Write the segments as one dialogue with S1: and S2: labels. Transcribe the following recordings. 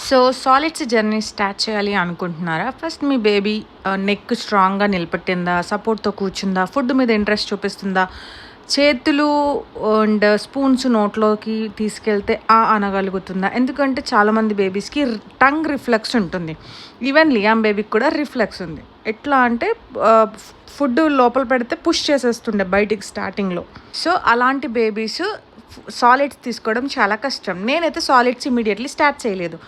S1: So solids journey start చేయాలి అనుకుంటున్నారా? First మీ baby neck స్ట్రాంగ్‌గా నిలబెట్టిందా? సపోర్ట్‌తో కూర్చుందా? ఫుడ్ మీద ఇంట్రెస్ట్ చూపిస్తుందా? చేతులు అండ్ స్పూన్స్ నోట్లోకి తీసుకెళ్తే అనగలుగుతుందా? ఎందుకంటే చాలామంది బేబీస్‌కి టంగ్ రిఫ్లెక్స్ ఉంటుంది. ఈవెన్ లియామ్ బేబీకి కూడా రిఫ్లెక్స్ ఉంది. ఎట్లా అంటే ఫుడ్ లోపల పెడితే పుష్ చేసేస్తుండే బయటికి స్టార్టింగ్‌లో. సో అలాంటి బేబీస్ సాలిడ్స్ తీసుకోవడం చాలా కష్టం. నేనైతే సాలిడ్స్ ఇమ్మీడియట్‌లీ స్టార్ట్ చేయలేదు.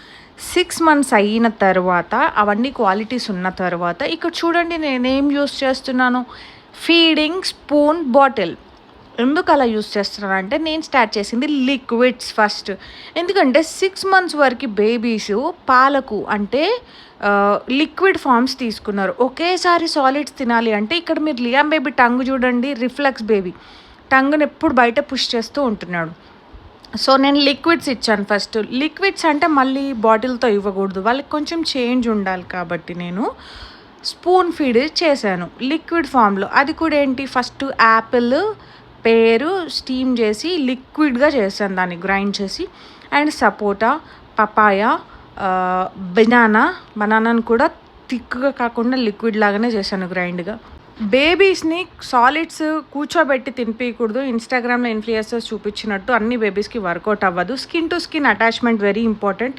S1: 6 మంత్స్ అయిన తర్వాత అవన్నీ క్వాలిటీస్ ఉన్న తర్వాత ఇక్కడ చూడండి నేనేం యూస్ చేస్తున్నాను. Feeding spoon bottle. ఎందుకు అలా యూస్ చేస్తున్నానంటే నేను స్టార్ట్ చేసింది లిక్విడ్స్ ఫస్ట్. ఎందుకంటే 6 మంత్స్ వరకు బేబీస్ పాలకు అంటే లిక్విడ్ ఫార్మ్స్ తీసుకున్నారు. ఒకేసారి సాలిడ్స్ తినాలి అంటే ఇక్కడ మీరు లియామ్ బేబీ టంగ్ చూడండి, రిఫ్లెక్స్ బేబీ టంగ్ని ఎప్పుడు బయట పుష్ చేస్తూ ఉంటున్నాడు. సో నేను లిక్విడ్స్ ఇచ్చాను ఫస్ట్. లిక్విడ్స్ అంటే మళ్ళీ బాటిల్తో ఇవ్వకూడదు, వాళ్ళకి కొంచెం చేంజ్ ఉండాలి కాబట్టి నేను స్పూన్ ఫీడ్ చేశాను లిక్విడ్ ఫామ్లో. అది కూడా ఏంటి, ఫస్ట్ యాపిల్ పేరు స్టీమ్ చేసి లిక్విడ్గా చేశాను, దాన్ని గ్రైండ్ చేసి. అండ్ సపోటా, పపాయ, బనానాను కూడా థిక్గా కాకుండా లిక్విడ్ లాగానే చేశాను గ్రైండ్గా. బేబీస్ని సాలిడ్స్ కూర్చోబెట్టి తినిపించకూడదు. ఇన్స్టాగ్రామ్లో ఇన్ఫ్లుయెన్సర్స్ చూపించినట్టు అన్ని బేబీస్కి వర్కౌట్ అవ్వదు. Skin to skin attachment very important.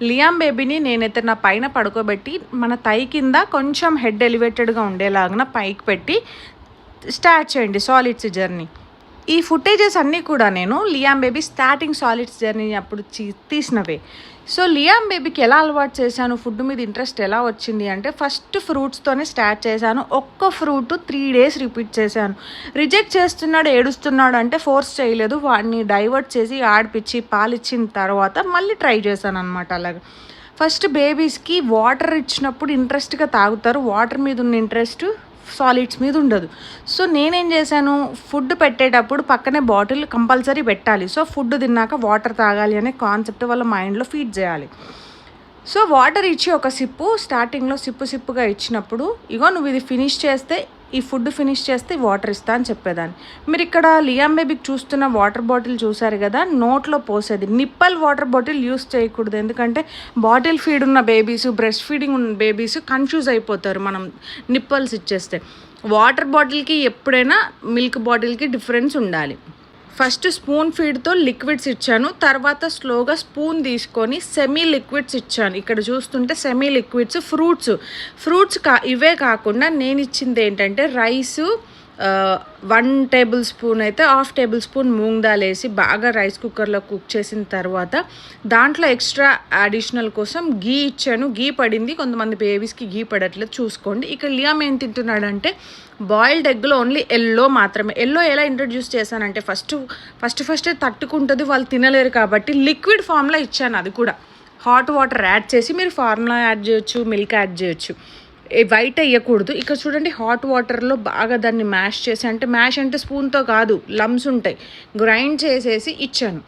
S1: Liam బేబీని నేనైతే నా పైన పడుకోబెట్టి మన తై కింద కొంచెం హెడ్ ఎలివేటెడ్గా ఉండేలాగా పైకి పెట్టి స్టార్ట్ చేయండి సాలిడ్స్ జర్నీ. ఈ ఫుటేజెస్ అన్నీ కూడా నేను Liam baby starting solids journey అప్పుడు తీసినవే. సో లియామ్ బేబీకి ఎలా అలవాటు చేశాను, ఫుడ్ మీద ఇంట్రెస్ట్ ఎలా వచ్చింది అంటే ఫస్ట్ ఫ్రూట్స్తోనే స్టార్ట్ చేశాను. ఒక్క ఫ్రూట్ 3 days రిపీట్ చేశాను. రిజెక్ట్ చేస్తున్నాడు, ఏడుస్తున్నాడు అంటే ఫోర్స్ చేయలేదు, వాడిని డైవర్ట్ చేసి ఆడిపించి పాలిచ్చిన తర్వాత మళ్ళీ ట్రై చేశాను అనమాట. అలాగా ఫస్ట్ బేబీస్కి వాటర్ ఇచ్చినప్పుడు ఇంట్రెస్ట్గా తాగుతారు, వాటర్ మీద ఉన్న ఇంట్రెస్ట్ సాలిడ్స్ మీద ఉండదు. సో నేనేం చేశాను, ఫుడ్ పెట్టేటప్పుడు పక్కనే బాటిల్ కంపల్సరీ పెట్టాలి. సో ఫుడ్ తిన్నాక వాటర్ తాగాలి అనే కాన్సెప్ట్ వాళ్ళ మైండ్లో ఫీడ్ చేయాలి. సో వాటర్ ఇచ్చి ఒక సిప్పు స్టార్టింగ్లో సిప్పుగా ఇచ్చినప్పుడు, ఇగో నువ్వు ఇది ఫినిష్ చేస్తే, ఈ ఫుడ్ ఫినిష్ చేస్తే వాటర్ ఇస్తా అని చెప్పేదాన్ని. మీరు ఇక్కడ లియామ్ బేబీకి చూస్తున్న వాటర్ బాటిల్ చూసారు కదా, నోట్లో పోసేది. నిప్పల్ వాటర్ బాటిల్ యూస్ చేయకూడదు, ఎందుకంటే బాటిల్ ఫీడ్ ఉన్న బేబీస్, బ్రెస్ట్ ఫీడింగ్ ఉన్న బేబీస్ కన్ఫ్యూజ్ అయిపోతారు మనం నిప్పల్స్ ఇచ్చేస్తే. వాటర్ బాటిల్కి ఎప్పుడైనా మిల్క్ బాటిల్కి డిఫరెన్స్ ఉండాలి. ఫస్ట్ స్పూన్ ఫీడ్తో లిక్విడ్స్ ఇచ్చాను, తర్వాత స్లోగా స్పూన్ తీసుకొని సెమీ లిక్విడ్స్ ఇచ్చాను. ఇక్కడ చూస్తుంటే సెమీ లిక్విడ్స్ ఫ్రూట్స్ ఇవే కాకుండా నేను ఇచ్చింది ఏంటంటే రైసు 1 tablespoon అయితే 1/2 tablespoon మూంగ్ దాల్ వేసి బాగా రైస్ కుక్కర్లో కుక్ చేసిన తర్వాత దాంట్లో ఎక్స్ట్రా అడిషనల్ కోసం గీ ఇచ్చాను. గీ పడింది, కొంతమంది బేబీస్కి గీ పడట్లేదు చూసుకోండి. ఇక్కడ లియామ్ ఏం తింటున్నాడంటే బాయిల్డ్ ఎగ్లో ఓన్లీ ఎల్లో మాత్రమే. ఎల్లో ఎలా ఇంట్రడ్యూస్ చేశానంటే ఫస్ట్ తట్టుకుంటుంది, వాళ్ళు తినలేరు కాబట్టి లిక్విడ్ ఫామ్లో ఇచ్చాను. అది కూడా హాట్ వాటర్ యాడ్ చేసి, మీరు ఫార్ములా యాడ్ చేయొచ్చు, మిల్క్ యాడ్ చేయొచ్చు, వైట్ వేయకూడదు. ఇక్కడ చూడండి హాట్ వాటర్లో బాగా దాన్ని మ్యాష్ చేసి, అంటే మ్యాష్ అంటే స్పూన్తో కాదు, లమ్స్ ఉంటాయి, గ్రైండ్ చేసేసి ఇచ్చాను.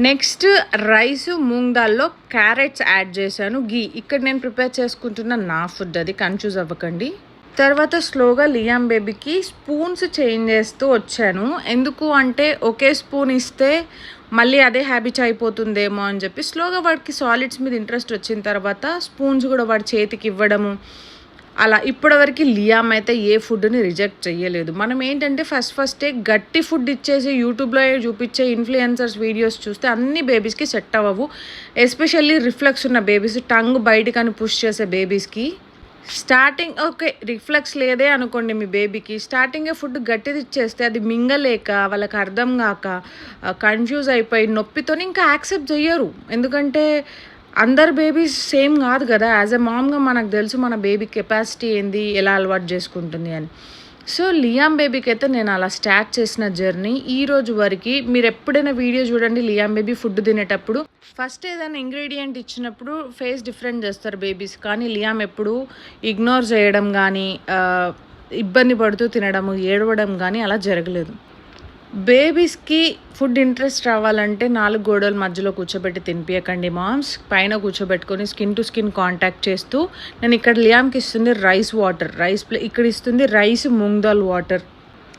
S1: నెక్స్ట్ రైస్ మూంగ్ దాల్లో క్యారెట్స్ యాడ్ చేశాను, గీ. ఇక్కడ నేను ప్రిపేర్ చేసుకుంటున్న నా ఫుడ్, అది కన్ఫ్యూజ్ అవ్వకండి. తర్వాత స్లోగా లియామ్ బేబీకి స్పూన్స్ చేంజ్ చేస్తూ వచ్చాను. ఎందుకు అంటే ఒకే స్పూన్ ఇస్తే మళ్ళీ అదే హ్యాబిట్ అయిపోతుందేమో అని చెప్పి స్లోగా వాడికి సాలిడ్స్ మీద ఇంట్రెస్ట్ వచ్చిన తర్వాత స్పూన్స్ కూడా వాడి చేతికి ఇవ్వడము. అలా ఇప్పటివరకు లియామ్ అయితే ఏ ఫుడ్ని రిజెక్ట్ చేయలేదు. మనం ఏంటంటే ఫస్టే గట్టి ఫుడ్ ఇచ్చేసి యూట్యూబ్లో చూపించే ఇన్ఫ్లుయెన్సర్స్ వీడియోస్ చూస్తే అన్ని బేబీస్కి సెట్ అవ్వవు. ఎస్పెషల్లీ రిఫ్లెక్స్ ఉన్న బేబీస్, టంగ్ బయటకని పుష్ చేసే బేబీస్కి స్టార్టింగ్ ఓకే రిఫ్లెక్స్ లేదే అనుకోండి, మీ బేబీకి స్టార్టింగే ఫుడ్ గట్టిది ఇచ్చేస్తే అది మింగలేక, వాళ్ళకి అర్థం కాక కన్ఫ్యూజ్ అయిపోయి నొప్పితో ఇంకా యాక్సెప్ట్ చెయ్యరు. ఎందుకంటే అందరు బేబీస్ సేమ్ కాదు కదా. యాజ్ ఎ మామ్గా మనకు తెలుసు మన బేబీ కెపాసిటీ ఏంది, ఎలా అలవాటు చేసుకుంటుంది అని. సో లియామ్ బేబీకి అయితే నేను అలా స్టార్ట్ చేసిన జర్నీ ఈ రోజు వరకు. మీరు ఎప్పుడైనా వీడియో చూడండి లియామ్ బేబీ ఫుడ్ తినేటప్పుడు, ఫస్ట్ ఏదైనా ఇంగ్రీడియంట్ ఇచ్చినప్పుడు ఫేస్ డిఫరెంట్ చేస్తారు బేబీస్, కానీ లియామ్ ఎప్పుడు ఇగ్నోర్ చేయడం కానీ, ఇబ్బంది పడుతూ తినడము, ఏడవడం కానీ అలా జరగలేదు. బేబీస్కి ఫుడ్ ఇంట్రెస్ట్ రావాలంటే 4 గోడల మధ్యలో కూర్చోబెట్టి తినిపించకండి మామ్స్. పైన కూర్చోబెట్టుకొని స్కిన్ టు స్కిన్ కాంటాక్ట్ చేస్తూ, నేను ఇక్కడ లియామ్కి ఇస్తుంది రైస్ వాటర్, ఇక్కడ ఇస్తుంది rice moong dal water.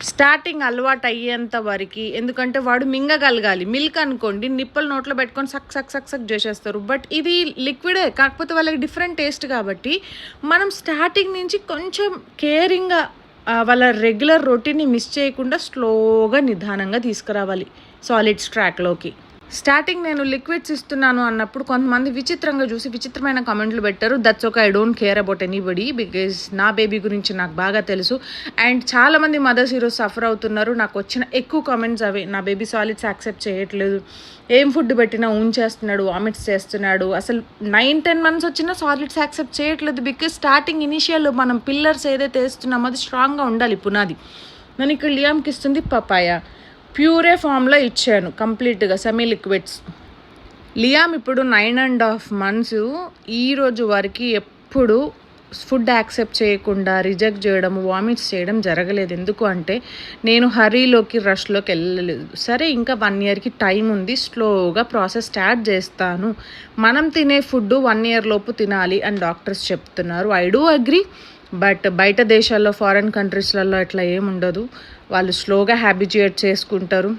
S1: Starting అలవాటు అయ్యేంత వరకు, ఎందుకంటే వాడు మింగగలగాలి. మిల్క్ అనుకోండి నిప్పలు నోట్లో పెట్టుకొని సక్ సక్ సక్ సక్ చేసేస్తారు. బట్ ఇది లిక్విడే, కాకపోతే వాళ్ళకి డిఫరెంట్ టేస్ట్ కాబట్టి మనం స్టార్టింగ్ నుంచి కొంచెం కేరింగ్గా వాళ్ళ రెగ్యులర్ రొటీన్ని మిస్ చేయకుండా స్లోగా నిదానంగా తీసుకురావాలి సాలిడ్స్ ట్రాక్లోకి. స్టార్టింగ్ నేను లిక్విడ్స్ ఇస్తున్నాను అన్నప్పుడు కొంతమంది విచిత్రంగా చూసి విచిత్రమైన కామెంట్లు పెట్టారు. That's okay, I don't care about anybody, because నా బేబీ గురించి నాకు బాగా తెలుసు. అండ్ చాలామంది మదర్స్ ఈరోజు సఫర్ అవుతున్నారు. నాకు వచ్చిన ఎక్కువ కామెంట్స్ అవే, నా బేబీ సాలిడ్స్ యాక్సెప్ట్ చేయట్లేదు, ఏం ఫుడ్ పెట్టినా ఉంచేస్తున్నాడు, వామిట్స్ చేస్తున్నాడు, అసలు 9-10 months వచ్చినా సాలిడ్స్ యాక్సెప్ట్ చేయట్లేదు. బికాజ్ స్టార్టింగ్ ఇనిషియల్ మనం పిల్లర్స్ ఏదైతే వేస్తున్నామో అది స్ట్రాంగ్గా ఉండాలి పునాది. నేను ఇక్కడ లియామ్కి ఇస్తుంది పపాయ, ప్యూరే ఫామ్లో ఇచ్చాను కంప్లీట్గా సెమీ లిక్విడ్స్. లియామ్ ఇప్పుడు 9.5 months. ఈరోజు వరకు ఎప్పుడు ఫుడ్ యాక్సెప్ట్ చేయకుండా రిజెక్ట్ చేయడం, వామిట్స్ చేయడం జరగలేదు. ఎందుకు అంటే నేను హరీలోకి రష్లోకి వెళ్ళలేదు. సరే ఇంకా 1 yearకి టైం ఉంది, స్లోగా ప్రాసెస్ స్టార్ట్ చేస్తాను. మనం తినే ఫుడ్ 1 year లోపు తినాలి అని డాక్టర్స్ చెప్తున్నారు. I do agree. బట్ బయట దేశాల్లో ఫారెన్ కంట్రీస్లలో ఇట్లా ఏముండదు. వాళ్ళు స్లోగా హ్యాబిచ్యుయేట్ చేసుకుంటారు.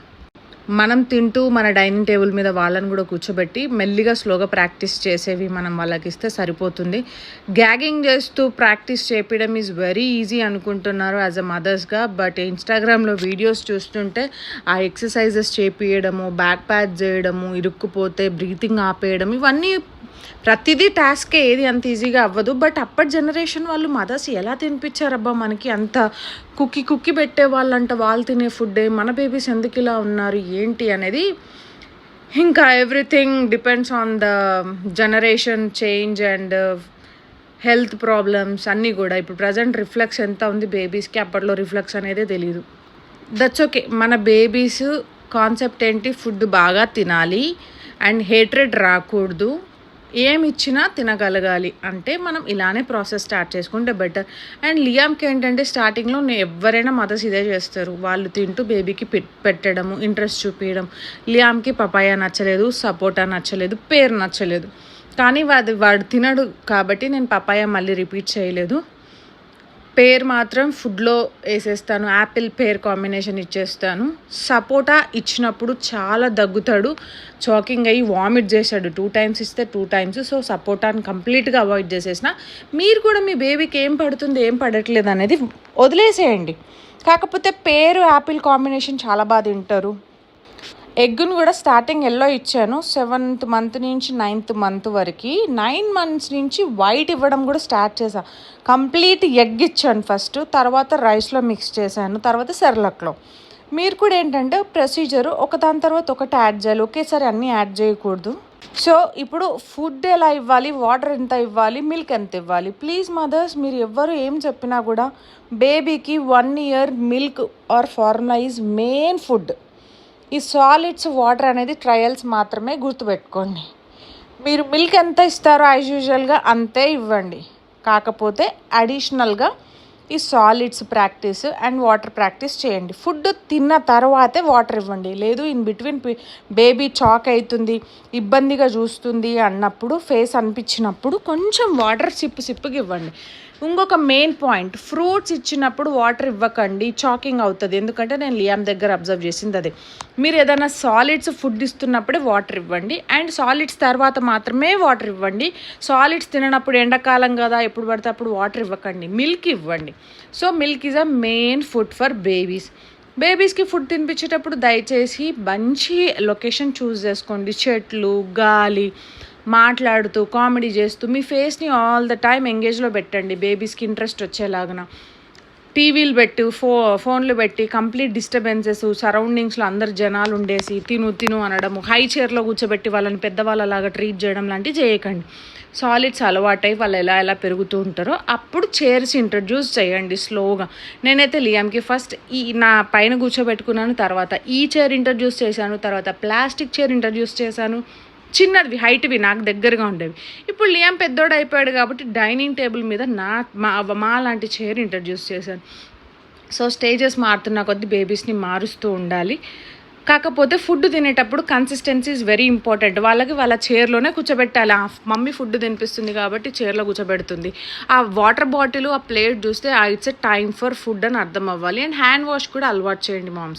S1: మనం తింటూ మన డైనింగ్ టేబుల్ మీద వాళ్ళని కూడా కూర్చోబెట్టి మెల్లిగా స్లోగా ప్రాక్టీస్ చేసేవి మనం వాళ్ళకి ఇస్తే సరిపోతుంది. గ్యాగింగ్ చేస్తూ ప్రాక్టీస్ చేపించడం ఈజ్ వెరీ ఈజీ అనుకుంటున్నారు యాజ్ అ మదర్స్గా. బట్ ఇన్స్టాగ్రామ్లో వీడియోస్ చూస్తుంటే ఆ ఎక్సర్సైజెస్ చేపియడము, బ్యాక్ ప్యాచ్ చేయడము, ఇరుక్కుపోతే బ్రీతింగ్ ఆపేయడం, ఇవన్నీ ప్రతిదీ టాస్కే, ఏది అంత ఈజీగా అవ్వదు. బట్ అప్పటి జనరేషన్ వాళ్ళు మదర్స్ ఎలా తినిపించారబ్బా మనకి, అంత కుక్కి పెట్టే వాళ్ళంట వాళ్ళు తినే ఫుడ్డే. మన బేబీస్ ఎందుకు ఇలా ఉన్నారు ఏంటి అనేది ఇంకా everything depends on the generation change and health problems అన్నీ కూడా. ఇప్పుడు ప్రజెంట్ రిఫ్లెక్స్ ఎంత ఉంది బేబీస్కి, అప్పట్లో రిఫ్లెక్స్ అనేది తెలియదు. That's okay. మన బేబీస్ కాన్సెప్ట్ ఏంటి, ఫుడ్ బాగా తినాలి అండ్ హేట్రెడ్ రాకూడదు, ఏమి ఇచ్చినా తినగలగాలి అంటే మనం ఇలానే ప్రాసెస్ స్టార్ట్ చేసుకుంటే బెటర్. అండ్ లియామ్కి ఏంటంటే స్టార్టింగ్లో ఎవరైనా మదర్స్ ఇదే చేస్తారు, వాళ్ళు తింటూ బేబీకి పెట్టడము, ఇంట్రెస్ట్ చూపించడం. లియామ్కి పపాయ నచ్చలేదు, సపోటా నచ్చలేదు, పేరు నచ్చలేదు. కానీ వాడు తినడు కాబట్టి నేను పపాయ మళ్ళీ రిపీట్ చేయలేదు. పేర్ మాత్రం ఫుడ్లో వేసేస్తాను, యాపిల్ పేర్ కాంబినేషన్ ఇచ్చేస్తాను. సపోటా ఇచ్చినప్పుడు చాలా దగ్గుతాడు, చాకింగ్ అయ్యి వామిట్ చేశాడు. 2 times ఇస్తే 2 times. సో సపోటాని కంప్లీట్గా అవాయిడ్ చేసేసిన. మీరు కూడా మీ బేబీకి ఏం పడుతుంది ఏం పడట్లేదు అనేది వదిలేసేయండి. కాకపోతే పేరు యాపిల్ కాంబినేషన్ చాలా బాగా తింటారు. ఎగ్గును కూడా స్టార్టింగ్ ఎల్లో ఇచ్చాను 7th month నుంచి 9th month వరకు. 9 months నుంచి వైట్ ఇవ్వడం కూడా స్టార్ట్ చేశాను. కంప్లీట్ ఎగ్ ఇచ్చాను ఫస్ట్, తర్వాత రైస్లో మిక్స్ చేశాను, తర్వాత సెర్లాక్లో. మీరు కూడా ఏంటంటే ప్రొసీజరు ఒకదాని తర్వాత ఒకటి యాడ్ చేయాలి, ఒకేసారి అన్నీ యాడ్ చేయకూడదు. సో ఇప్పుడు ఫుడ్ ఎలా ఇవ్వాలి, వాటర్ ఎంత ఇవ్వాలి, మిల్క్ ఎంత ఇవ్వాలి. ప్లీజ్ మదర్స్, మీరు ఎవ్వరు ఏం చెప్పినా కూడా బేబీకి 1 year milk are formula is main food. ఈ సాలిడ్స్ వాటర్ అనేది ట్రయల్స్ మాత్రమే, గుర్తుపెట్టుకోండి. మీరు మిల్క్ ఎంత ఇస్తారో యాజ్ యూజువల్గా అంతే ఇవ్వండి. కాకపోతే అడిషనల్గా ఈ solids practice and water practice చేయండి. ఫుడ్ తిన్న తర్వాతే వాటర్ ఇవ్వండి. లేదు ఇన్ బిట్వీన్ బేబీ చాక్ అవుతుంది, ఇబ్బందిగా చూస్తుంది అన్నప్పుడు, ఫేస్ అనిపించినప్పుడు కొంచెం వాటర్ సిప్పుకి ఇవ్వండి. ఇంకొక మెయిన్ పాయింట్, ఫ్రూట్స్ ఇచ్చినప్పుడు వాటర్ ఇవ్వకండి, చాకింగ్ అవుతుంది. ఎందుకంటే నేను లియామ్ దగ్గర అబ్జర్వ్ చేసింది అదే. మీరు ఏదైనా సాలిడ్స్ ఫుడ్ ఇస్తున్నప్పుడే వాటర్ ఇవ్వండి, అండ్ సాలిడ్స్ తర్వాత మాత్రమే వాటర్ ఇవ్వండి. సాలిడ్స్ తిననప్పుడు, ఎండాకాలం కదా ఎప్పుడు పడితే అప్పుడు వాటర్ ఇవ్వకండి, మిల్క్ ఇవ్వండి. So milk is a main food for babies. బేబీస్కి ఫుడ్ తినిపించేటప్పుడు దయచేసి మంచి లొకేషన్ చూస్ చేసుకోండి. చెట్లు, గాలి, మాట్లాడుతూ కామెడీ చేస్తూ మీ ఫేస్ని ఆల్ ద టైమ్ ఎంగేజ్లో పెట్టండి. బేబీస్కి ఇంట్రెస్ట్ వచ్చేలాగా టీవీలు పెట్టి ఫోన్లు పెట్టి కంప్లీట్ డిస్టర్బెన్సెస్, సరౌండింగ్స్లో అందరు జనాలు ఉండేసి తిను అనడము, హై చైర్లో కూర్చోబెట్టి వాళ్ళని పెద్దవాళ్ళలాగా ట్రీట్ చేయడం లాంటివి చేయకండి. సాలిడ్స్ అలవాటై వాళ్ళు ఎలా పెరుగుతూ ఉంటారో అప్పుడు చైర్స్ ఇంట్రడ్యూస్ చేయండి స్లోగా. నేనైతే లియామ్కి ఫస్ట్ నా పైన కూర్చోబెట్టుకున్నాను, తర్వాత ఈ చైర్ ఇంట్రడ్యూస్ చేశాను, తర్వాత ప్లాస్టిక్ చైర్ ఇంట్రడ్యూస్ చేశాను, చిన్నది హైట్వి నాకు దగ్గరగా ఉండేవి. ఇప్పుడు లియామ్ పెద్దోడు అయిపోయాడు కాబట్టి డైనింగ్ టేబుల్ మీద మా లాంటి చైర్ ఇంట్రడ్యూస్ చేశాను. సో స్టేజెస్ మారుతున్న కొద్దీ బేబీస్ని మారుస్తూ ఉండాలి. కాకపోతే ఫుడ్ తినేటప్పుడు కన్సిస్టెన్సీ ఈజ్ వెరీ ఇంపార్టెంట్. వాళ్ళకి వాళ్ళ చైర్లోనే కూర్చోబెట్టాలి. మమ్మీ ఫుడ్ తినిపిస్తుంది కాబట్టి చైర్లో కూర్చోబెడుతుంది. ఆ వాటర్ బాటిల్, ఆ ప్లేట్ చూస్తే it's a time for food అని అర్థం అవ్వాలి. అండ్ హ్యాండ్ వాష్ కూడా అలవాటు చేయండి మామ్స్.